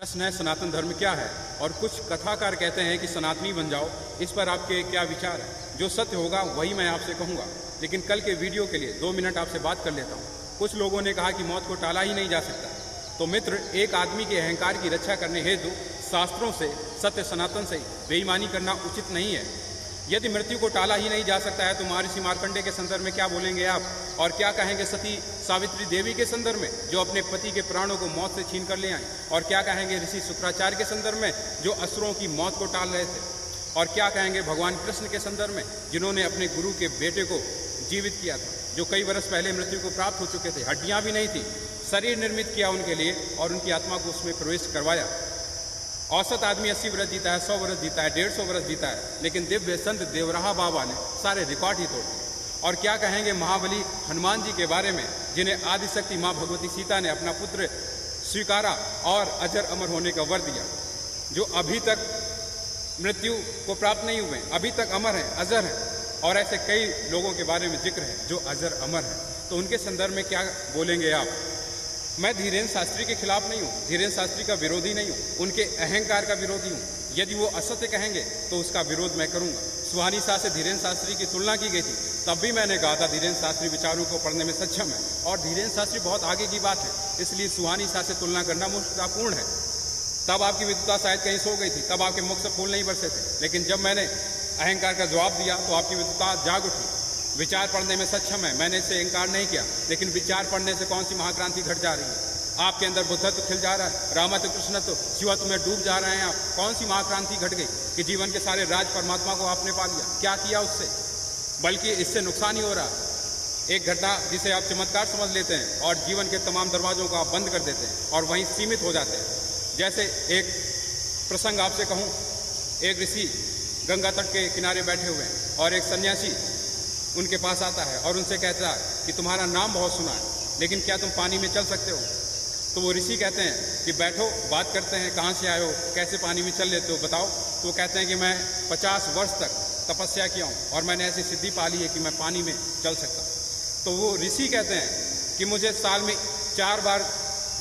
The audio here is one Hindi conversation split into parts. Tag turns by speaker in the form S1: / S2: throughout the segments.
S1: प्रश्न है सनातन धर्म क्या है, और कुछ कथाकार कहते हैं कि सनातनी बन जाओ। इस पर आपके क्या विचार है? जो सत्य होगा वही मैं आपसे कहूँगा, लेकिन कल के वीडियो के लिए 2 मिनट आपसे बात कर लेता हूँ। कुछ लोगों ने कहा कि मौत को टाला ही नहीं जा सकता। तो मित्र, एक आदमी के अहंकार की रक्षा करने हेतु शास्त्रों से, सत्य सनातन से बेईमानी करना उचित नहीं है। यदि मृत्यु को टाला ही नहीं जा सकता है तो महर्षि मार्कंडेय के संदर्भ में क्या बोलेंगे आप, और क्या कहेंगे सती सावित्री देवी के संदर्भ में जो अपने पति के प्राणों को मौत से छीन कर ले आई, और क्या कहेंगे ऋषि शुक्राचार्य के संदर्भ में जो असुरों की मौत को टाल रहे थे, और क्या कहेंगे भगवान कृष्ण के संदर्भ में जिन्होंने अपने गुरु के बेटे को जीवित किया था, जो कई वर्ष पहले मृत्यु को प्राप्त हो चुके थे, हड्डियां भी नहीं थी, शरीर निर्मित किया उनके लिए और उनकी आत्मा को उसमें प्रवेश करवाया। औसत आदमी 80 वर्ष जीता है, 100 वर्ष जीता है, 150 वर्ष जीता है, लेकिन दिव्य संत देवराहा बाबा ने सारे रिकॉर्ड ही तोड़ दिए। और क्या कहेंगे महाबली हनुमान जी के बारे में जिन्हें आदिशक्ति माँ भगवती सीता ने अपना पुत्र स्वीकारा और अजर अमर होने का वर दिया, जो अभी तक मृत्यु को प्राप्त नहीं हुए, अभी तक अमर हैं, अजर हैं। और ऐसे कई लोगों के बारे में जिक्र है जो अजर अमर हैं। तो उनके संदर्भ में क्या बोलेंगे आप? मैं धीरेन्द्र शास्त्री के खिलाफ नहीं हूँ, धीरेन्द्र शास्त्री का विरोधी नहीं हूँ, उनके अहंकार का विरोधी हूँ। यदि वो असत्य कहेंगे तो उसका विरोध मैं करूँगा। सुहानी शाह से धीरेन्द्र शास्त्री की तुलना की गई थी, तब भी मैंने कहा था धीरेन्द्र शास्त्री विचारों को पढ़ने में सक्षम है, और धीरेन्द्र शास्त्री बहुत आगे की बात है, इसलिए सुहानी शाह से तुलना करना मूर्खतापूर्ण है। तब आपकी विद्वता शायद कहीं सो गई थी, तब आपके मुख से फूल नहीं बरसे थे, लेकिन जब मैंने अहंकार का जवाब दिया तो आपकी विद्वता जाग उठी। विचार पढ़ने में सक्षम है, मैंने इससे इनकार नहीं किया, लेकिन विचार पढ़ने से कौन सी महाक्रांति घट जा रही है? आपके अंदर बुद्धत्व खिल जा रहा है, रामत्व कृष्णत्व शिवत्व में डूब जा रहे हैं आप। कौन सी महाक्रांति घट गई कि जीवन के सारे राज परमात्मा को आपने पा लिया? क्या किया उससे? बल्कि इससे नुकसान ही हो रहा है। एक घटना जिसे आप चमत्कार समझ लेते हैं और जीवन के तमाम दरवाजों को आप बंद कर देते हैं और वहीं सीमित हो जाते हैं। जैसे एक प्रसंग आपसे कहूँ, एक ऋषि गंगा तट के किनारे बैठे हुए हैं और एक सन्यासी उनके पास आता है और उनसे कहता है कि तुम्हारा नाम बहुत सुना है, लेकिन क्या तुम पानी में चल सकते हो? तो वो ऋषि कहते हैं कि बैठो, बात करते हैं, कहाँ से आए हो, कैसे पानी में चल लेते हो, बताओ। तो वो कहते हैं कि मैं 50 वर्ष तक तपस्या किया हूँ और मैंने ऐसी सिद्धि पा ली है कि मैं पानी में चल सकता। तो वो ऋषि कहते हैं कि मुझे साल में 4 बार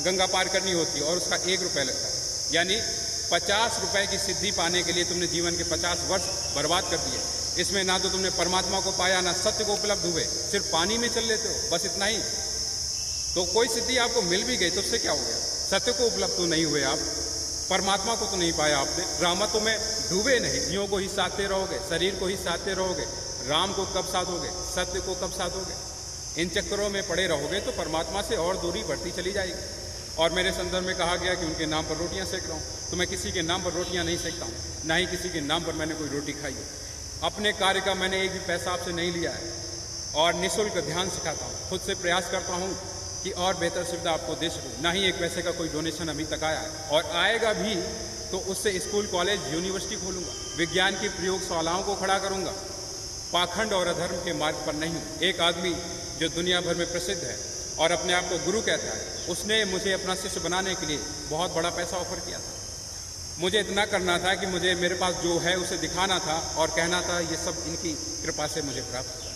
S1: गंगा पार करनी होती है और उसका 1 रुपये लगता है। यानी 50 रुपये की सिद्धि पाने के लिए तुमने जीवन के 50 वर्ष बर्बाद कर दिए। इसमें ना तो तुमने परमात्मा को पाया, ना सत्य को उपलब्ध हुए, सिर्फ पानी में चल लेते हो, बस इतना ही। तो कोई सिद्धि आपको मिल भी गई तो उससे क्या हो गया? सत्य को उपलब्ध तो नहीं हुए आप, परमात्मा को तो नहीं पाया आपने, रामत्व में डूबे नहीं, जियों को ही साधते रहोगे, शरीर को ही साधते रहोगे, राम को कब साधोगे, सत्य को कब साधोगे? इन चक्करों में पड़े रहोगे तो परमात्मा से और दूरी बढ़ती चली जाएगी। और मेरे संदर्भ में कहा गया कि उनके नाम पर रोटियां सेक रहा हूँ, तो मैं किसी के नाम पर रोटियां नहीं सेकता हूँ, ना ही किसी के नाम पर मैंने कोई रोटी खाई है। अपने कार्य का मैंने एक भी पैसा आपसे नहीं लिया है और निःशुल्क ध्यान सिखाता हूँ। खुद से प्रयास करता हूँ कि और बेहतर सुविधा आपको दे सकूँ। ना ही एक पैसे का कोई डोनेशन अभी तक आया है, और आएगा भी तो उससे स्कूल, कॉलेज, यूनिवर्सिटी खोलूँगा, विज्ञान की प्रयोगशालाओं को खड़ा करूँगा। पाखंड और अधर्म के मार्ग पर नहीं हूँ। एक आदमी जो दुनिया भर में प्रसिद्ध है और अपने आप को गुरु कहता है, उसने मुझे अपना शिष्य बनाने के लिए बहुत बड़ा पैसा ऑफर किया था। मुझे इतना करना था कि मुझे मेरे पास जो है उसे दिखाना था और कहना था ये सब इनकी कृपा से मुझे प्राप्त हुआ।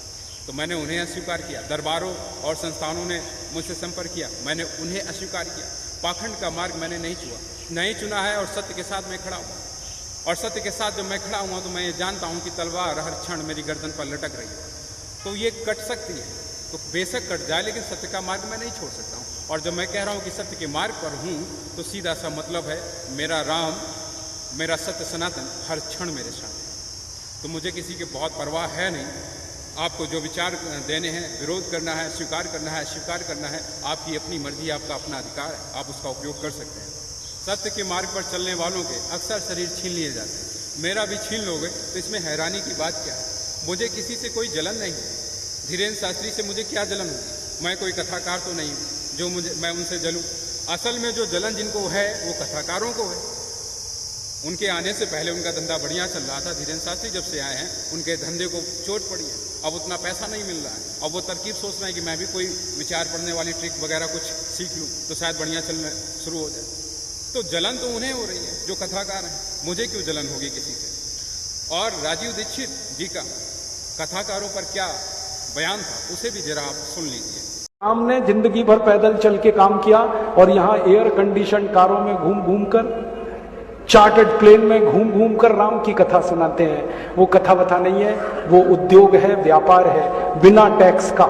S1: तो मैंने उन्हें अस्वीकार किया। दरबारों और संस्थानों ने मुझसे संपर्क किया, मैंने उन्हें अस्वीकार किया। पाखंड का मार्ग मैंने नहीं चुना है और सत्य के साथ मैं खड़ा हुआ। और सत्य के साथ जब मैं खड़ा हुआ तो मैं ये जानता हूँ कि तलवार हर क्षण मेरी गर्दन पर लटक रही है। तो ये कट सकती है तो बेशक कट जाए, लेकिन सत्य का मार्ग मैं नहीं छोड़ सकता हूँ। और जब मैं कह रहा हूँ कि सत्य के मार्ग पर हूँ तो सीधा सा मतलब है मेरा राम, मेरा सत्य सनातन हर क्षण मेरे साथ है। तो मुझे किसी की बहुत परवाह है नहीं। आपको जो विचार देने हैं, विरोध करना है, स्वीकार करना है, अस्वीकार करना है, आपकी अपनी मर्जी, आपका अपना अधिकार है, आप उसका उपयोग कर सकते हैं। सत्य के मार्ग पर चलने वालों के अक्सर शरीर छीन लिए जाते हैं। मेरा भी छीन लोगे तो इसमें हैरानी की बात क्या है? मुझे किसी से कोई जलन नहीं है। धीरेन्द्र शास्त्री से मुझे क्या जलन होगी? मैं कोई कथाकार तो नहीं हूँ जो मैं उनसे जलूँ। असल में जो जलन जिनको है वो कथाकारों को है। उनके आने से पहले उनका धंधा बढ़िया चल रहा था। धीरेन्द्र शास्त्री जब से आए हैं उनके धंधे को चोट पड़ी है, अब उतना पैसा नहीं मिल रहा है। अब वो तरकीब सोच रहे हैं कि मैं भी कोई विचार पढ़ने वाली ट्रिक वगैरह कुछ सीख लूँ तो शायद बढ़िया चलना शुरू हो जाए। तो जलन तो उन्हें हो रही है जो कथाकार हैं, मुझे क्यों जलन होगी किसी से? और राजीव दीक्षित जी का कथाकारों पर क्या बयान था उसे भी जरा आप सुन लीजिए।
S2: हमने जिंदगी भर पैदल चल के काम किया और यहाँ एयर कंडीशन कारों में घूम घूम कर, चार्टर्ड प्लेन में घूम घूम कर राम की कथा सुनाते हैं। वो कथा वथा नहीं है, वो उद्योग है, व्यापार है, बिना टैक्स का।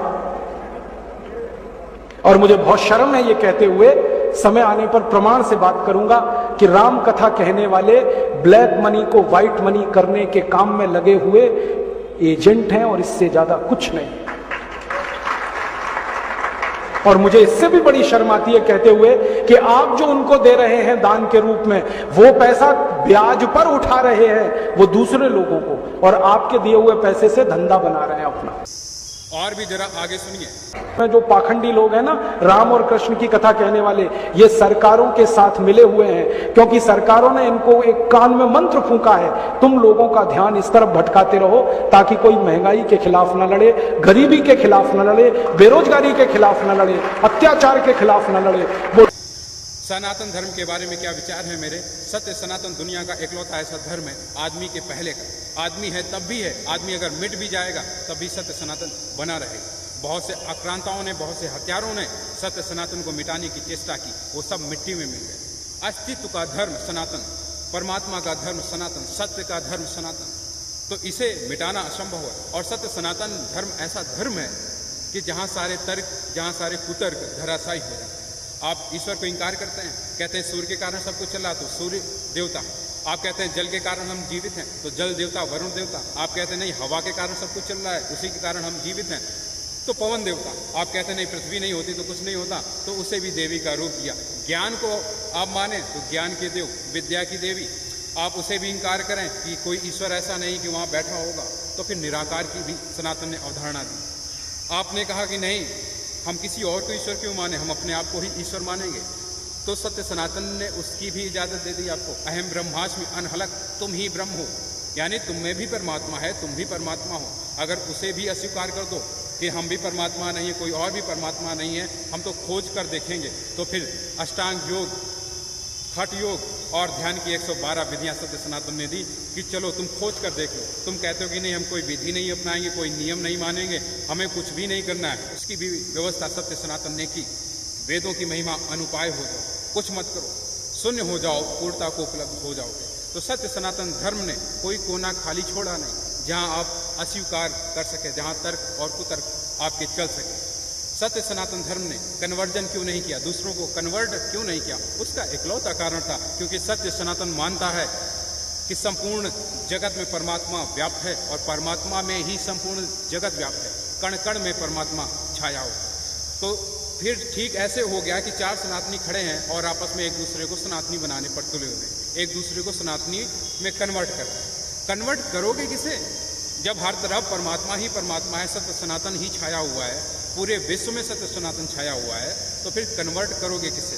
S2: और मुझे बहुत शर्म है ये कहते हुए, समय आने पर प्रमाण से बात करूंगा कि राम कथा कहने वाले ब्लैक मनी को व्हाइट मनी करने के काम में लगे हुए एजेंट हैं और इससे ज्यादा कुछ नहीं। और मुझे इससे भी बड़ी शर्म आती है कहते हुए कि आप जो उनको दे रहे हैं दान के रूप में, वो पैसा ब्याज पर उठा रहे हैं वो दूसरे लोगों को, और आपके दिए हुए पैसे से धंधा बना रहे हैं अपना।
S1: और भी जरा आगे सुनिए।
S2: जो पाखंडी लोग हैं ना, राम और कृष्ण की कथा कहने वाले, ये सरकारों के साथ मिले हुए हैं, क्योंकि सरकारों ने इनको एक कान में मंत्र फूंका है, तुम लोगों का ध्यान इस तरफ भटकाते रहो ताकि कोई महंगाई के खिलाफ न लड़े, गरीबी के खिलाफ न लड़े, बेरोजगारी के खिलाफ न लड़े, अत्याचार के खिलाफ न लड़े। वो
S1: सनातन धर्म के बारे में क्या विचार है मेरे? सत्य सनातन दुनिया का एकलौता ऐसा धर्म है आदमी के पहले का। आदमी है तब भी है, आदमी अगर मिट भी जाएगा तब भी सत्य सनातन बना रहेगा। बहुत से आक्रांताओं ने, बहुत से हत्यारों ने सत्य सनातन को मिटाने की चेष्टा की, वो सब मिट्टी में मिल गए। अस्तित्व का धर्म सनातन, परमात्मा का धर्म सनातन, सत्य का धर्म सनातन, तो इसे मिटाना असंभव है। और सत्य सनातन धर्म ऐसा धर्म है कि जहाँ सारे तर्क, जहाँ सारे कुतर्क धराशायी हो जाते हैं। आप ईश्वर को इंकार करते हैं, कहते हैं सूर्य के कारण सब कुछ चल रहा, तो सूर्य देवता। आप कहते हैं जल के कारण हम जीवित हैं, तो जल देवता, वरुण देवता। आप कहते हैं नहीं हवा के कारण सब कुछ चल रहा है, उसी के कारण हम जीवित हैं, तो पवन देवता। आप कहते हैं नहीं पृथ्वी नहीं होती तो कुछ नहीं होता, तो उसे भी देवी का रूप दिया। ज्ञान को आप माने तो ज्ञान के देव, विद्या की देवी। आप उसे भी इंकार करें कि कोई ईश्वर ऐसा नहीं कि वहाँ बैठा होगा, तो फिर निराकार की भी सनातन ने अवधारणा दी। आपने कहा कि नहीं हम किसी और को ईश्वर क्यों माने, हम अपने आप को ही ईश्वर मानेंगे, तो सत्य सनातन ने उसकी भी इजाजत दे दी आपको। अहम ब्रह्मास्मि अनहलक, तुम ही ब्रह्म हो, यानी तुम में भी परमात्मा है, तुम भी परमात्मा हो। अगर उसे भी अस्वीकार कर दो कि हम भी परमात्मा नहीं है, कोई और भी परमात्मा नहीं है, हम तो खोज कर देखेंगे, तो फिर अष्टांग योग, हठ योग और ध्यान की 112 विधियां सत्य सनातन ने दी कि चलो तुम खोज कर देख लो। तुम कहते हो कि नहीं हम कोई विधि नहीं अपनाएंगे, कोई नियम नहीं मानेंगे, हमें कुछ भी नहीं करना है, उसकी भी व्यवस्था सत्य सनातन ने की। वेदों की महिमा अनुपाय हो जाओ, कुछ मत करो, शून्य हो जाओ, पूर्णता को उपलब्ध हो जाओगे। तो सत्य सनातन धर्म ने कोई कोना खाली छोड़ा नहीं जहाँ आप अस्वीकार कर सके, जहाँ तर्क और कुतर्क आपके चल सके। सत्य सनातन धर्म ने कन्वर्जन क्यों नहीं किया, दूसरों को कन्वर्ट क्यों नहीं किया? उसका एकलौता कारण था क्योंकि सत्य सनातन मानता है कि संपूर्ण जगत में परमात्मा व्याप्त है और परमात्मा में ही संपूर्ण जगत व्याप्त है, कण कण में परमात्मा छाया हो। तो फिर ठीक ऐसे हो गया कि चार सनातनी खड़े हैं और आपस में एक दूसरे को सनातनी बनाने पर तुले हुए, एक दूसरे को सनातनी में कन्वर्ट कर रहे हैं। कन्वर्ट करोगे किसे जब हर तरफ परमात्मा ही परमात्मा है, सत्य सनातन ही छाया हुआ है, पूरे विश्व में सत्य सनातन छाया हुआ है, तो फिर कन्वर्ट करोगे किससे?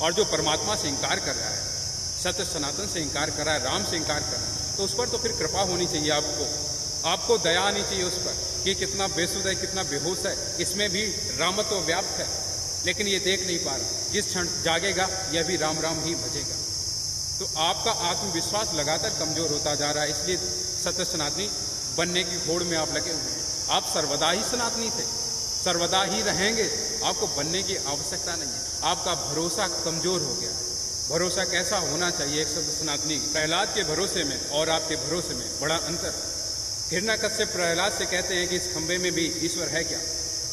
S1: और जो परमात्मा से इंकार कर रहा है, सत्य सनातन से इंकार कर रहा है, राम से इंकार कर रहा है, तो उस पर तो फिर कृपा होनी चाहिए आपको दया आनी चाहिए उस पर कि कितना बेसुध है, कितना बेहोश है, इसमें भी रामत्व व्याप्त है, लेकिन ये देख नहीं पा रहा। जिस क्षण जागेगा यह भी राम राम ही भजेगा। तो आपका आत्मविश्वास लगातार कमजोर होता जा रहा है, इसलिए सत्य सनातनी बनने की होड़ में आप लगे हुए हैं। आप सर्वदा ही सनातनी थे, सर्वदा ही रहेंगे, आपको बनने की आवश्यकता नहीं है। आपका भरोसा कमजोर हो गया। भरोसा कैसा होना चाहिए एक सत्य सनातनी? प्रहलाद के भरोसे में और आपके भरोसे में बड़ा अंतर। हिरण्यकश्यप प्रहलाद से कहते हैं कि इस खंबे में भी ईश्वर है क्या?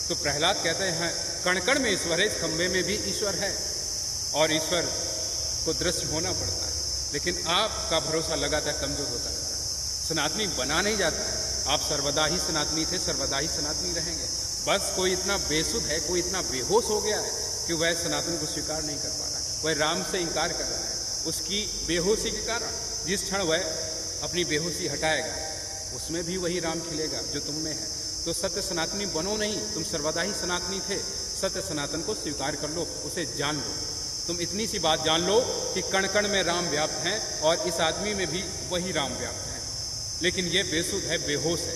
S1: तो प्रहलाद कहते हैं कण कण में ईश्वर है, इस खंबे में भी ईश्वर है, और ईश्वर को दृश्य होना पड़ता है। लेकिन आपका भरोसा लगातार कमजोर होता है। सनातनी बना नहीं जाता है, आप सर्वदा ही सनातनी थे, सर्वदा ही सनातनी रहेंगे। बस कोई इतना बेसुध है, कोई इतना बेहोश हो गया है कि वह सनातन को स्वीकार नहीं कर पा रहा है, वह राम से इंकार कर रहा है। उसकी बेहोशी के कारण जिस क्षण वह अपनी बेहोशी हटाएगा, उसमें भी वही राम खिलेगा जो तुम में है। तो सत्य सनातनी बनो नहीं, तुम सर्वदा ही सनातनी थे। सत्य सनातन को स्वीकार कर लो, उसे जान लो। तुम इतनी सी बात जान लो कि कण कण में राम व्याप्त हैं और इस आदमी में भी वही राम व्याप्त है। लेकिन ये बेसुध है, बेहोश है,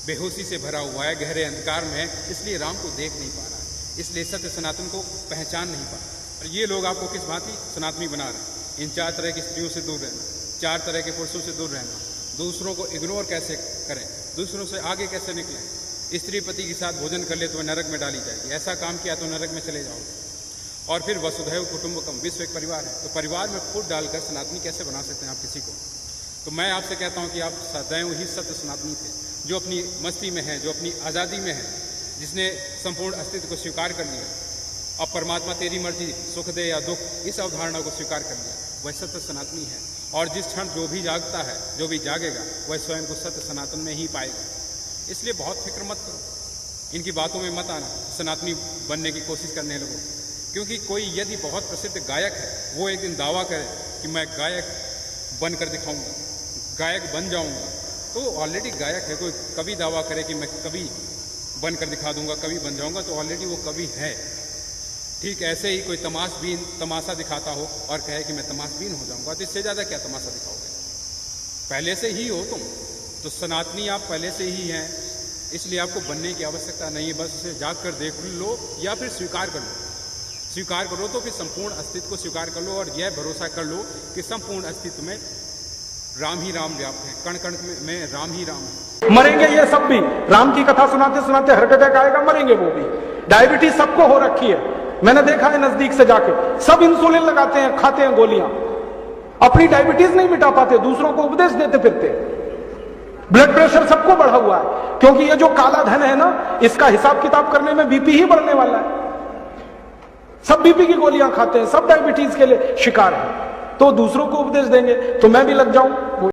S1: बेहोशी से भरा हुआ है, गहरे अंधकार में है, इसलिए राम को देख नहीं पा रहा है, इसलिए सत्य सनातन को पहचान नहीं पा रहा। और ये लोग आपको किस भांति सनातनी बना रहे हैं? इन 4 तरह की स्त्रियों से दूर रहना, 4 तरह के पुरुषों से दूर रहना, दूसरों को इग्नोर कैसे करें, दूसरों से आगे कैसे निकलें, स्त्री पति के साथ भोजन कर ले तो वह नरक में डाली जाएगी, ऐसा काम किया तो नरक में चले जाओगे। और फिर वसुधैव कुटुंबकम, विश्व एक परिवार है, तो परिवार में फूट डालकर सनातनी कैसे बना सकते हैं आप किसी को? तो मैं आपसे कहता हूं कि आप सदैव ही सत्य सनातनी थे, जो अपनी मस्ती में है, जो अपनी आज़ादी में है, जिसने संपूर्ण अस्तित्व को स्वीकार कर लिया। अब परमात्मा तेरी मर्जी सुख दे या दुख, इस अवधारणा को स्वीकार कर लिया, वह सत्य सनातनी है। और जिस क्षण जो भी जागता है, जो भी जागेगा, वह स्वयं को सत्य सनातन में ही पाएगा। इसलिए बहुत फिक्र मत करो, इनकी बातों में मत आना, सनातनी बनने की कोशिश करने लगो। क्योंकि कोई यदि बहुत प्रसिद्ध गायक है, वो एक दिन दावा करे कि मैं गायक बनकर दिखाऊंगा, गायक बन जाऊंगा, तो ऑलरेडी गायक है। कोई कवि दावा करे कि मैं कवि बनकर दिखा दूंगा, कवि बन जाऊंगा, तो ऑलरेडी वो कवि है। ठीक ऐसे ही कोई तमाशा दिखाता हो और कहे कि मैं तमाशबीन हो जाऊंगा, तो इससे ज़्यादा क्या तमाशा दिखाओगे? पहले से ही हो तुम, तो सनातनी आप पहले से ही हैं, इसलिए आपको बनने की आवश्यकता नहीं है। बस उसे जाग कर देख लो या फिर स्वीकार कर लो। स्वीकार करो तो फिर संपूर्ण अस्तित्व को स्वीकार कर लो और यह भरोसा कर लो कि संपूर्ण अस्तित्व में राम ही राम व्याप्त है, कण कण में राम ही राम है।
S2: मरेंगे ये सब भी, राम की कथा सुनाते सुनाते हार्ट अटैक आएगा, मरेंगे वो भी। डायबिटीज सबको हो रखी है, मैंने देखा है नजदीक से जाके, सब इंसुलिन लगाते हैं, खाते हैं गोलियां, अपनी डायबिटीज नहीं मिटा पाते, दूसरों को उपदेश देते फिरते। ब्लड प्रेशर सबको बढ़ा हुआ है, क्योंकि ये जो काला धन है ना, इसका हिसाब किताब करने में बीपी ही बढ़ने वाला है। सब बीपी की गोलियां खाते हैं, सब डायबिटीज के लिए शिकार है, तो दूसरों को उपदेश देंगे तो मैं भी लग जाऊं।